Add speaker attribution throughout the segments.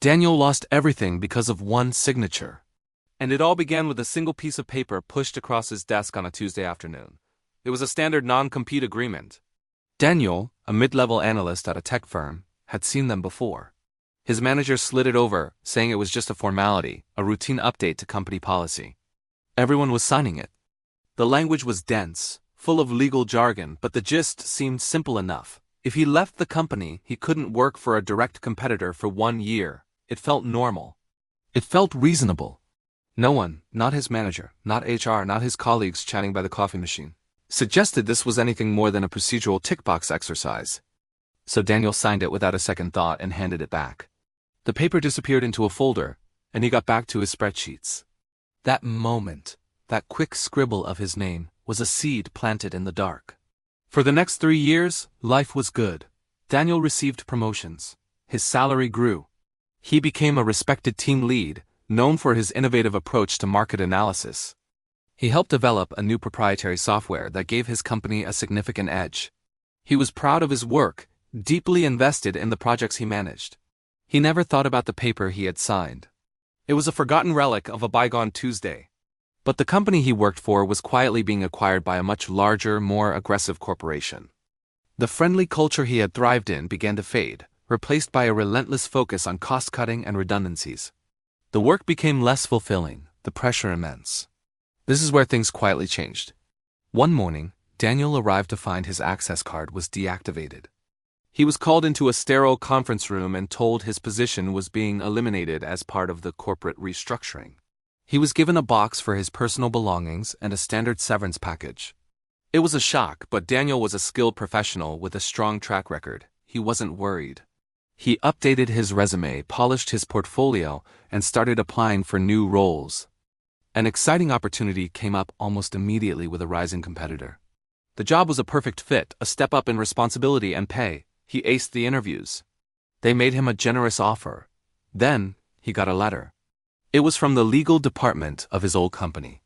Speaker 1: Daniel lost everything because of one signature. And it all began with a single piece of paper pushed across his desk on a Tuesday afternoon. It was a standard non-compete agreement. Daniel, a mid-level analyst at a tech firm, had seen them before. His manager slid it over, saying it was just a formality, a routine update to company policy. Everyone was signing it. The language was dense, full of legal jargon, but the gist seemed simple enough. If he left the company, he couldn't work for a direct competitor for 1 year. It felt normal. It felt reasonable. No one, not his manager, not HR, not his colleagues chatting by the coffee machine, suggested this was anything more than a procedural tick-box exercise. So Daniel signed it without a second thought and handed it back. The paper disappeared into a folder, and he got back to his spreadsheets. That moment, that quick scribble of his name, was a seed planted in the dark. For the next 3 years, life was good. Daniel received promotions. His salary grew. He became a respected team lead, known for his innovative approach to market analysis. He helped develop a new proprietary software that gave his company a significant edge. He was proud of his work, deeply invested in the projects he managed. He never thought about the paper he had signed. It was a forgotten relic of a bygone Tuesday. But the company he worked for was quietly being acquired by a much larger, more aggressive corporation. The friendly culture he had thrived in began to fade, replaced by a relentless focus on cost-cutting and redundancies. The work became less fulfilling, the pressure immense. This is where things quietly changed. One morning, Daniel arrived to find his access card was deactivated. He was called into a sterile conference room and told his position was being eliminated as part of the corporate restructuring. He was given a box for his personal belongings and a standard severance package. It was a shock, but Daniel was a skilled professional with a strong track record. He wasn't worried. He updated his resume, polished his portfolio, and started applying for new roles. An exciting opportunity came up almost immediately with a rising competitor. The job was a perfect fit, a step up in responsibility and pay. He aced the interviews. They made him a generous offer. Then, he got a letter. It was from the legal department of his old company.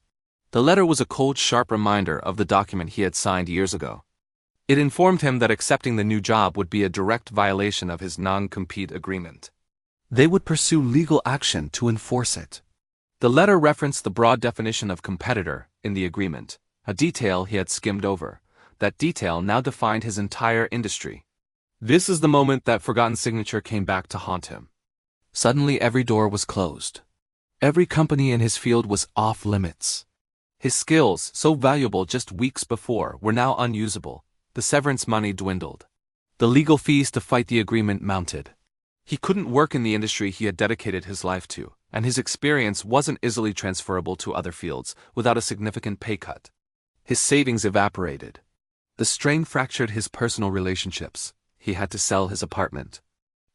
Speaker 1: The letter was a cold, sharp reminder of the document he had signed years ago. It informed him that accepting the new job would be a direct violation of his non-compete agreement. They would pursue legal action to enforce it. The letter referenced the broad definition of competitor in the agreement, a detail he had skimmed over. That detail now defined his entire industry. This is the moment that forgotten signature came back to haunt him. Suddenly every door was closed. Every company in his field was off limits. His skills, so valuable just weeks before, were now unusable. The severance money dwindled. The legal fees to fight the agreement mounted. He couldn't work in the industry he had dedicated his life to, and his experience wasn't easily transferable to other fields without a significant pay cut. His savings evaporated. The strain fractured his personal relationships. He had to sell his apartment.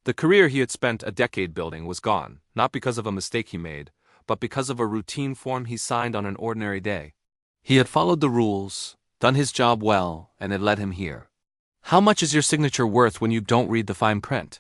Speaker 1: The career he had spent a decade building was gone, not because of a mistake he made, but because of a routine form he signed on an ordinary day. He had followed the rules, done his job well, and it led him here. How much is your signature worth when you don't read the fine print?